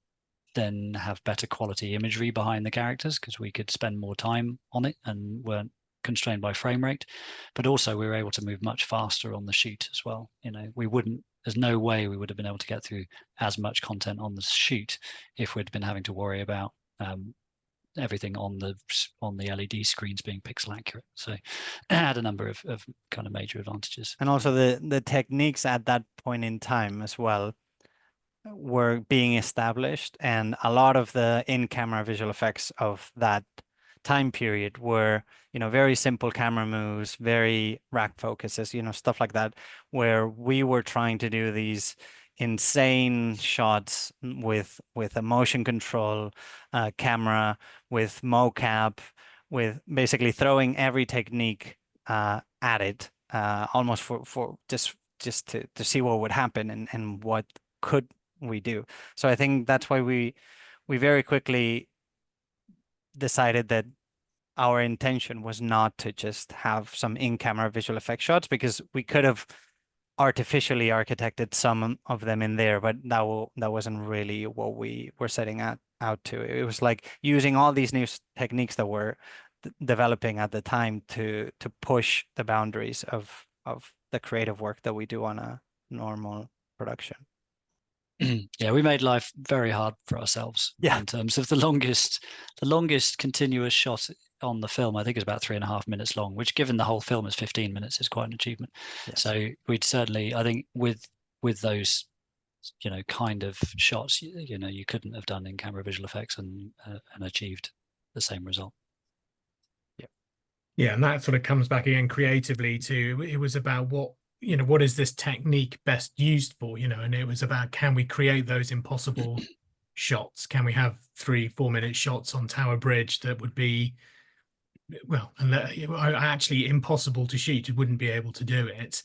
then have better quality imagery behind the characters because we could spend more time on it and weren't constrained by frame rate. But also we were able to move much faster on the shoot as well. There's no way we would have been able to get through as much content on the shoot if we'd been having to worry about everything on the LED screens being pixel accurate. So it had a number of kind of major advantages. And also the techniques at that point in time as well were being established, and a lot of the in-camera visual effects of that time period were, very simple camera moves, very rack focuses, stuff like that, where we were trying to do these insane shots with a motion control camera, with mocap, with basically throwing every technique at it, almost for just to see what would happen and what could we do. So I think that's why we very quickly decided that our intention was not to just have some in-camera visual effect shots, because we could have artificially architected some of them in there, but that wasn't really what we were setting out to. It was like using all these new techniques that were developing at the time to push the boundaries of the creative work that we do on a normal production. Yeah, we made life very hard for ourselves in terms of the longest continuous shot on the film. I think is about 3.5 minutes long, which, given the whole film is 15 minutes, is quite an achievement. Yes. So we'd certainly, I think, with those, kind of shots, you couldn't have done in-camera visual effects and achieved the same result. Yeah, and that sort of comes back again creatively to, it was about what is this technique best used for, and it was about, can we create those impossible shots? Can we have 3-4 minute shots on Tower Bridge that would be, actually impossible to shoot? You wouldn't be able to do it.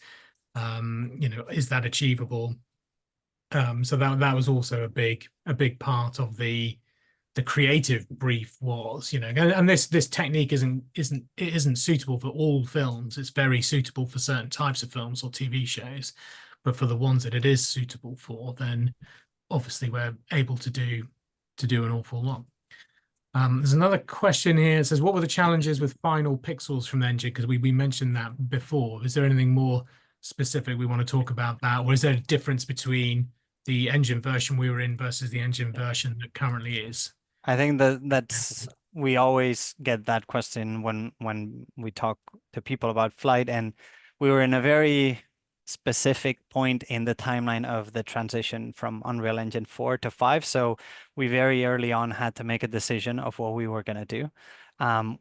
Is that achievable? So that was also a big part of the the creative brief was, you know, and this technique isn't suitable for all films. It's very suitable for certain types of films or TV shows, but for the ones that it is suitable for, then obviously we're able to do an awful lot. There's another question here. It says, what were the challenges with final pixels from the engine? Because we mentioned that before. Is there anything more specific we want to talk about that? Or is there a difference between the engine version we were in versus the engine version that currently is? I think that's we always get that question when we talk to people about FLITE, and we were in a very specific point in the timeline of the transition from Unreal Engine 4 to 5. So we very early on had to make a decision of what we were going to do.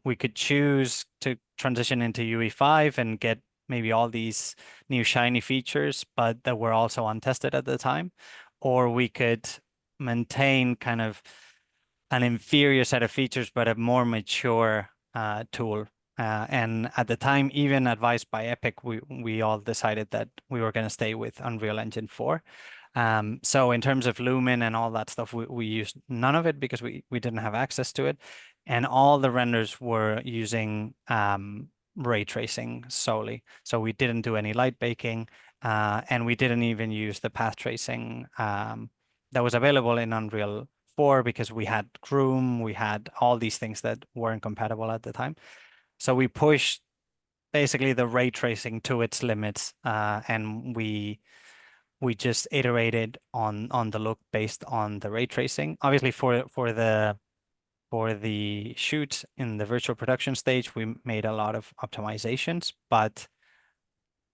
We could choose to transition into UE5 and get maybe all these new shiny features, but that were also untested at the time, or we could maintain kind of an inferior set of features, but a more mature tool. And at the time, even advised by Epic, we all decided that we were going to stay with Unreal Engine 4. So in terms of Lumen and all that stuff, we used none of it because we didn't have access to it. And all the renders were using ray tracing solely. So we didn't do any light baking, and we didn't even use the path tracing that was available in Unreal 4 because we had Chrome, we had all these things that weren't compatible at the time. So we pushed basically the ray tracing to its limits, and we just iterated on the look based on the ray tracing. Obviously, for the shoot in the virtual production stage, we made a lot of optimizations, but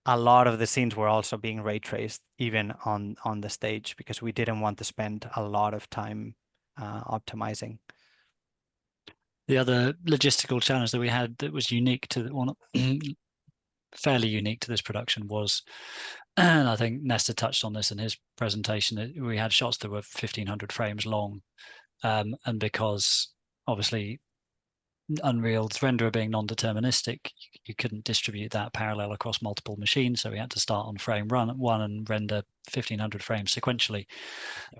a lot of the scenes were also being ray traced even on the stage because we didn't want to spend a lot of time optimizing. The other logistical challenge that we had that was unique to one, fairly unique to this production was, and I think Nestor touched on this in his presentation, that we had shots that were 1500 frames long, and because obviously Unreal's renderer being non-deterministic, you couldn't distribute that parallel across multiple machines, so we had to start on frame one and render 1500 frames sequentially.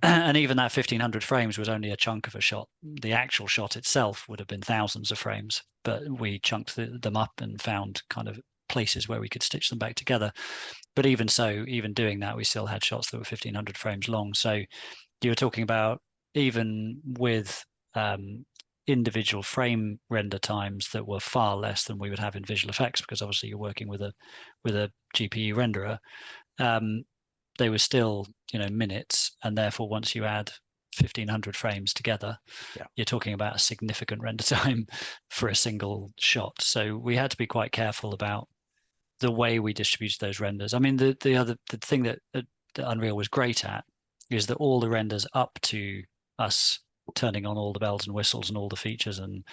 And even that 1500 frames was only a chunk of a shot. The actual shot itself would have been thousands of frames, but we chunked them up and found kind of places where we could stitch them back together. But even so, even doing that, we still had shots that were 1500 frames long. So you were talking about, even with individual frame render times that were far less than we would have in visual effects, because obviously you're working with a GPU renderer, they were still, you know, minutes, and therefore once you add 1500 frames together, you're talking about a significant render time for a single shot. So we had to be quite careful about the way we distributed those renders. I mean, the thing that Unreal was great at is that all the renders up to us turning on all the bells and whistles and all the features and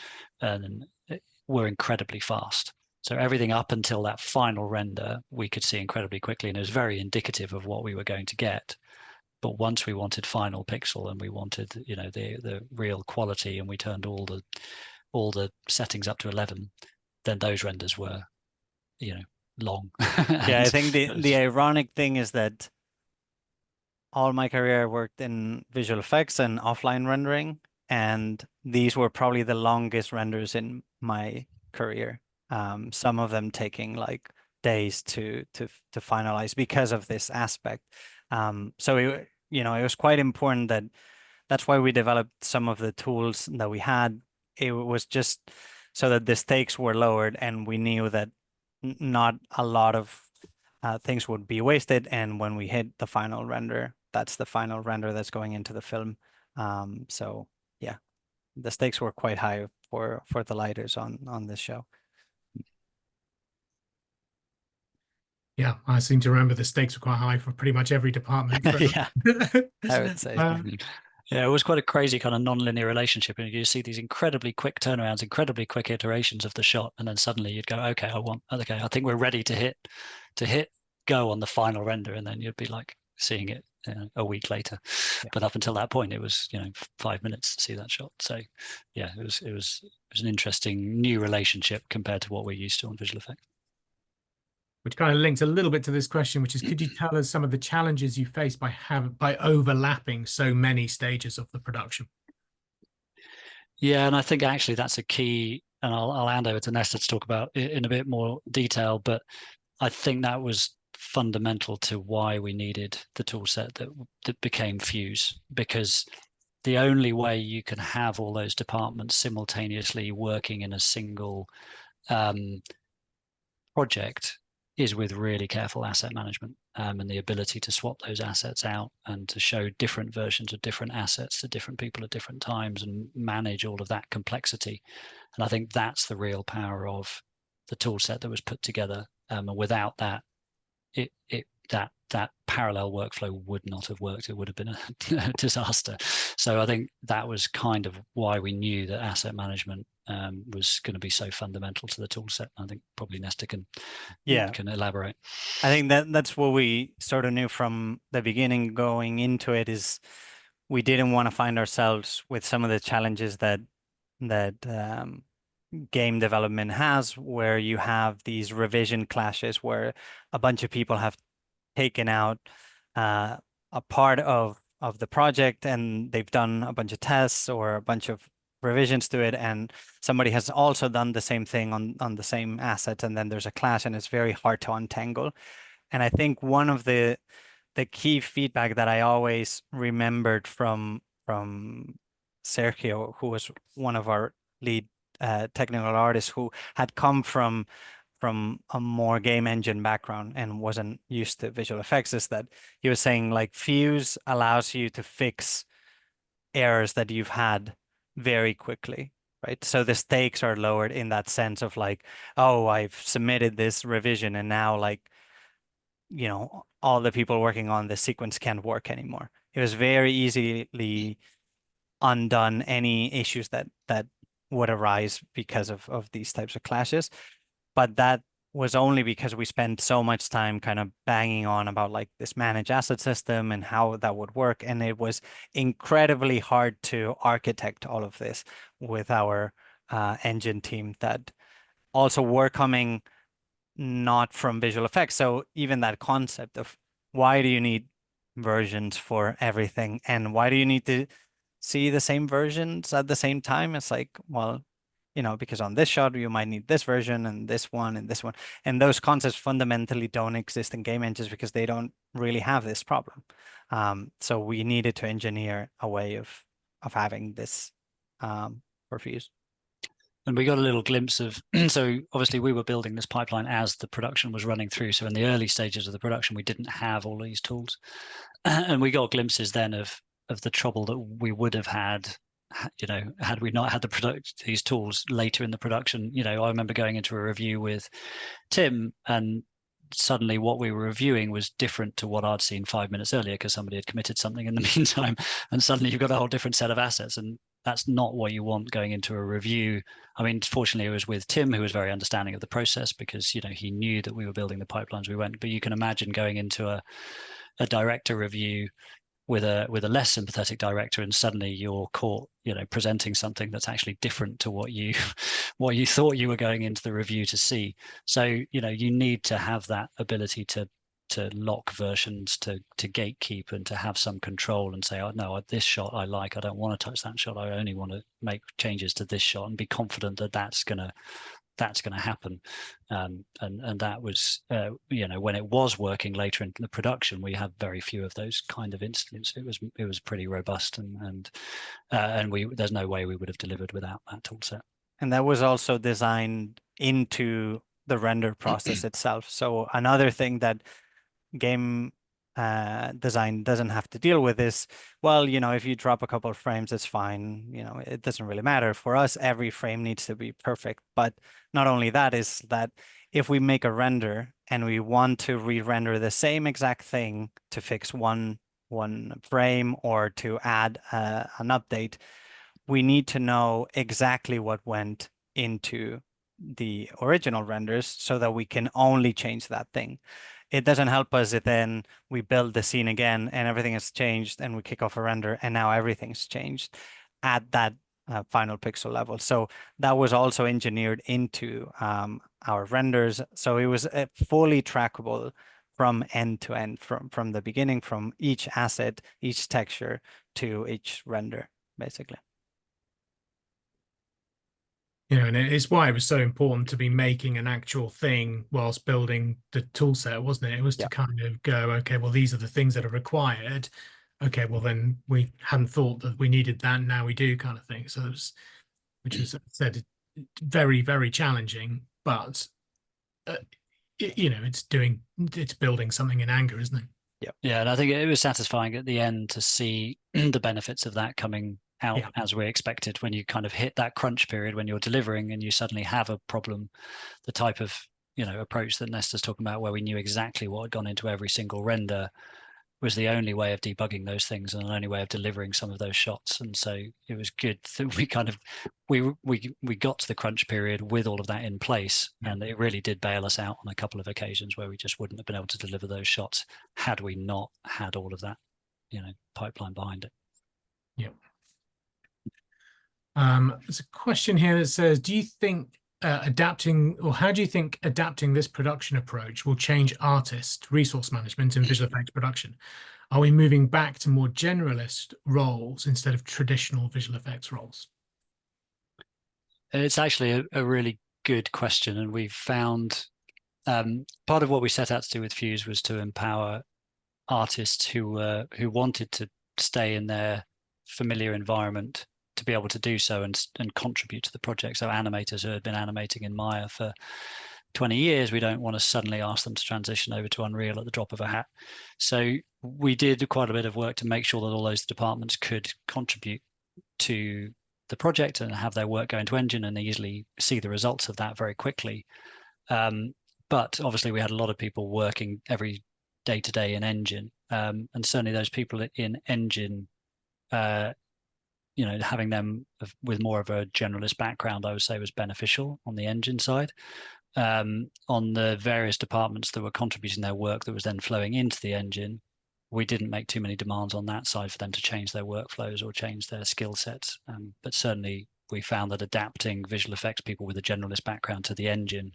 were incredibly fast. So everything up until that final render, we could see incredibly quickly, and it was very indicative of what we were going to get. But once we wanted final pixel and we wanted, you know, the real quality, and we turned all the settings up to 11, then those renders were, you know, long. Yeah, I think the ironic thing is that all my career I worked in visual effects and offline rendering, and these were probably the longest renders in my career. Some of them taking like days to finalize because of this aspect. So it, you know, it was quite important that's why we developed some of the tools that we had. It was just so that the stakes were lowered, and we knew that not a lot of things would be wasted. And when we hit the final render, that's the final render that's going into the film. So yeah, the stakes were quite high for the lighters on this show. Yeah, I seem to remember the stakes were quite high for pretty much every department. Yeah, I would say. Yeah, it was quite a crazy kind of non-linear relationship, and you see these incredibly quick turnarounds, incredibly quick iterations of the shot, and then suddenly you'd go, okay, I think we're ready to hit go on the final render, and then you'd be like seeing it a week later. Yeah. But up until that point, it was, you know, 5 minutes to see that shot. So yeah, it was an interesting new relationship compared to what we're used to on visual effects. Which kind of links a little bit to this question, which is, could you tell us some of the challenges you faced by overlapping so many stages of the production? Yeah, and I think actually that's a key, and I'll hand over to Nestor to talk about it in a bit more detail, but I think that was fundamental to why we needed the tool set that became Fuse, because the only way you can have all those departments simultaneously working in a single project is with really careful asset management, and the ability to swap those assets out and to show different versions of different assets to different people at different times and manage all of that complexity. And I think that's the real power of the tool set that was put together. And without that, that parallel workflow would not have worked. It would have been a disaster. So I think that was kind of why we knew that asset management was going to be so fundamental to the tool set. I think probably Nestor can elaborate. I think that's what we sort of knew from the beginning going into it, is we didn't want to find ourselves with some of the challenges that game development has, where you have these revision clashes where a bunch of people have taken out a part of the project and they've done a bunch of tests or a bunch of revisions to it, and somebody has also done the same thing on the same asset, and then there's a clash and it's very hard to untangle. And I think one of the key feedback that I always remembered from Sergio, who was one of our lead technical artists, who had come from a more game engine background and wasn't used to visual effects, is that he was saying like Fuse allows you to fix errors that you've had very quickly, right? So the stakes are lowered in that sense of like, oh, I've submitted this revision and now like, you know, all the people working on this sequence can't work anymore. It was very easily undone any issues that would arise because of these types of clashes. But that was only because we spent so much time kind of banging on about like this managed asset system and how that would work. And it was incredibly hard to architect all of this with our engine team that also were coming not from visual effects. So even that concept of why do you need versions for everything and why do you need to see the same versions at the same time? It's like, well, you know, because on this shot you might need this version and this one and this one. And those concepts fundamentally don't exist in game engines because they don't really have this problem. So we needed to engineer a way of having this for Fuse. And we got a little glimpse of, so obviously we were building this pipeline as the production was running through. So in the early stages of the production, we didn't have all these tools. And we got glimpses then of the trouble that we would have had, you know, had we not had these tools later in the production. You know, I remember going into a review with Tim and suddenly what we were reviewing was different to what I'd seen 5 minutes earlier because somebody had committed something in the meantime. And suddenly you've got a whole different set of assets. And that's not what you want going into a review. I mean, fortunately, it was with Tim, who was very understanding of the process because, you know, he knew that we were building the pipelines we went. But you can imagine going into a director review with a less sympathetic director, and suddenly you're caught, you know, presenting something that's actually different to what you thought you were going into the review to see. So, you know, you need to have that ability to lock versions, to gatekeep, and to have some control and say, oh no, this shot I like, I don't want to touch that shot, I only want to make changes to this shot, and be confident that that's going to happen. And that was, you know, when it was working later in the production, we had very few of those kind of incidents. It was pretty robust, and there's no way we would have delivered without that tool set. And that was also designed into the render process itself. So another thing that game design doesn't have to deal with is, well, you know, if you drop a couple of frames, it's fine. You know, it doesn't really matter. For us, every frame needs to be perfect. But not only that, is that if we make a render and we want to re-render the same exact thing to fix one frame or to add an update, we need to know exactly what went into the original renders so that we can only change that thing. It doesn't help us if then we build the scene again and everything has changed and we kick off a render and now everything's changed at that final pixel level. So that was also engineered into our renders. So it was fully trackable from end to end, from the beginning, from each asset, each texture to each render, basically. You know, and it's why it was so important to be making an actual thing whilst building the tool set, wasn't it? It was to kind of go, okay, well, these are the things that are required. Okay, well, then we hadn't thought that we needed that, now we do, kind of thing. So it was, which was, said, very, very challenging, but you know, it's building something in anger, isn't it? Yeah, and I think it was satisfying at the end to see the benefits of that coming out as we expected. When you kind of hit that crunch period when you're delivering and you suddenly have a problem, the type of, you know, approach that Nestor's talking about, where we knew exactly what had gone into every single render, was the only way of debugging those things and the only way of delivering some of those shots. And so it was good that we kind of we got to the crunch period with all of that in place, and it really did bail us out on a couple of occasions where we just wouldn't have been able to deliver those shots had we not had all of that, you know, pipeline behind it. There's a question here that says, do you think how do you think adapting this production approach will change artist resource management in visual effects production? Are we moving back to more generalist roles instead of traditional visual effects roles? It's actually a really good question, and we've found part of what we set out to do with Fuse was to empower artists who wanted to stay in their familiar environment to be able to do so and contribute to the project. So animators who had been animating in Maya for 20 years, we don't want to suddenly ask them to transition over to Unreal at the drop of a hat. So we did quite a bit of work to make sure that all those departments could contribute to the project and have their work go into Engine and easily see the results of that very quickly. But obviously we had a lot of people working every day to day in Engine, and certainly those people in Engine, you know, having them with more of a generalist background, I would say, was beneficial on the Engine side. On the various departments that were contributing their work that was then flowing into the Engine, we didn't make too many demands on that side for them to change their workflows or change their skill sets. But certainly we found that adapting visual effects people with a generalist background to the Engine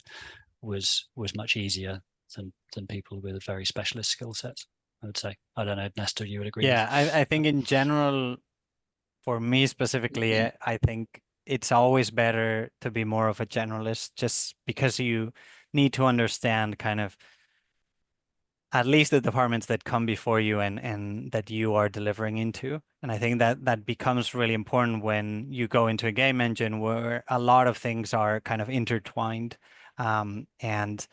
was much easier than people with a very specialist skill sets, I would say. I don't know, Nestor, you would agree? Yeah, I think in general, for me specifically, I think it's always better to be more of a generalist, just because you need to understand kind of at least the departments that come before you and that you are delivering into. And I think that becomes really important when you go into a game engine where a lot of things are kind of intertwined, and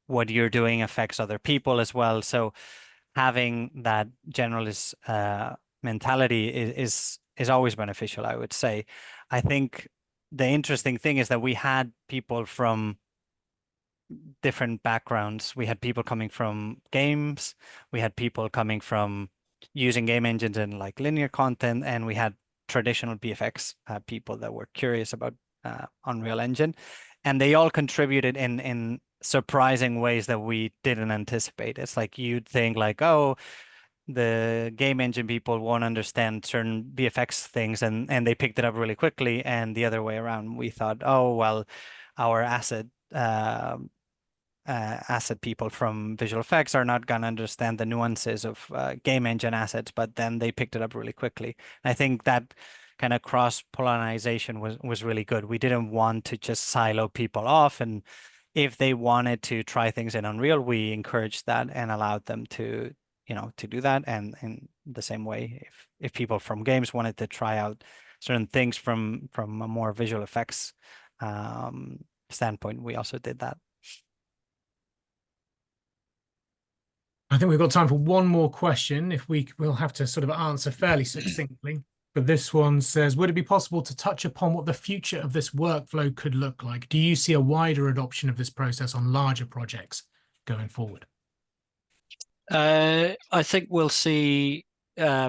what you're doing affects other people as well. So having that generalist mentality is always beneficial, I would say. I think the interesting thing is that we had people from different backgrounds. We had people coming from games, we had people coming from using game engines and like linear content, and we had traditional VFX people that were curious about Unreal Engine, and they all contributed in surprising ways that we didn't anticipate. It's like you'd think like, oh, the game engine people won't understand certain VFX things, and they picked it up really quickly. And the other way around, we thought, oh, well, our asset people from visual effects are not going to understand the nuances of game engine assets, but then they picked it up really quickly. And I think that kind of cross-pollination was really good. We didn't want to just silo people off, and if they wanted to try things in Unreal, we encouraged that and allowed them to, you know, to do that. And in the same way, if people from games wanted to try out certain things from a more visual effects standpoint, we also did that. I think we've got time for one more question. We'll have to sort of answer fairly succinctly. But this one says, would it be possible to touch upon what the future of this workflow could look like? Do you see a wider adoption of this process on larger projects going forward? I think we'll see. I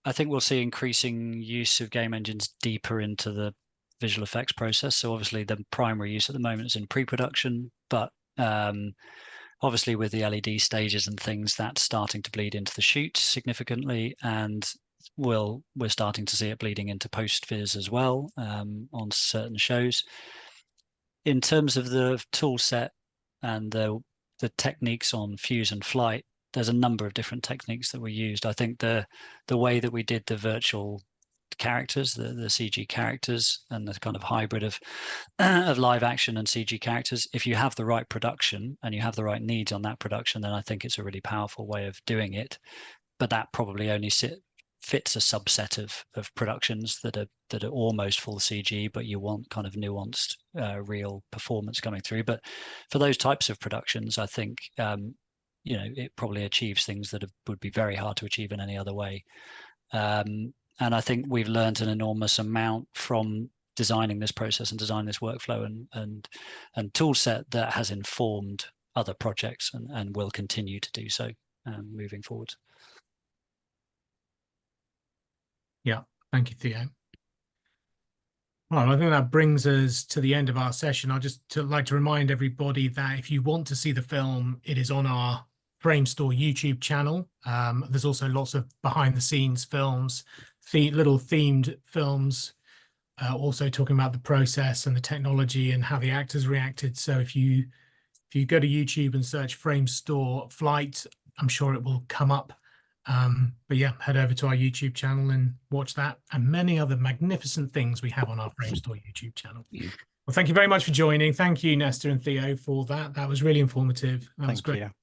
think we'll see increasing use of game engines deeper into the visual effects process. So obviously, the primary use at the moment is in pre-production, but obviously with the LED stages and things, that's starting to bleed into the shoot significantly, and we're starting to see it bleeding into post-viz as well on certain shows. In terms of the tool set and the techniques on Fuse and FLITE, there's a number of different techniques that were used. I think the way that we did the virtual characters, the CG characters, and the kind of hybrid of of live action and CG characters. If you have the right production and you have the right needs on that production, then I think it's a really powerful way of doing it. But that probably only fits a subset of productions that are almost full CG, but you want kind of nuanced real performance coming through. But for those types of productions, I think it probably achieves things that would be very hard to achieve in any other way. And I think we've learned an enormous amount from designing this process and designing this workflow and tool set that has informed other projects and will continue to do so moving forward. Yeah, thank you, Theo. Well, I think that brings us to the end of our session. I'd just like to remind everybody that if you want to see the film, it is on our Framestore YouTube channel. There's also lots of behind-the-scenes films, little themed films, also talking about the process and the technology and how the actors reacted. So if you go to YouTube and search Framestore FLITE, I'm sure it will come up. But yeah, head over to our YouTube channel and watch that and many other magnificent things we have on our Framestore YouTube channel. Well, thank you very much for joining. Thank you, Nestor and Theo, for that. That was really informative. That was great. Thank you.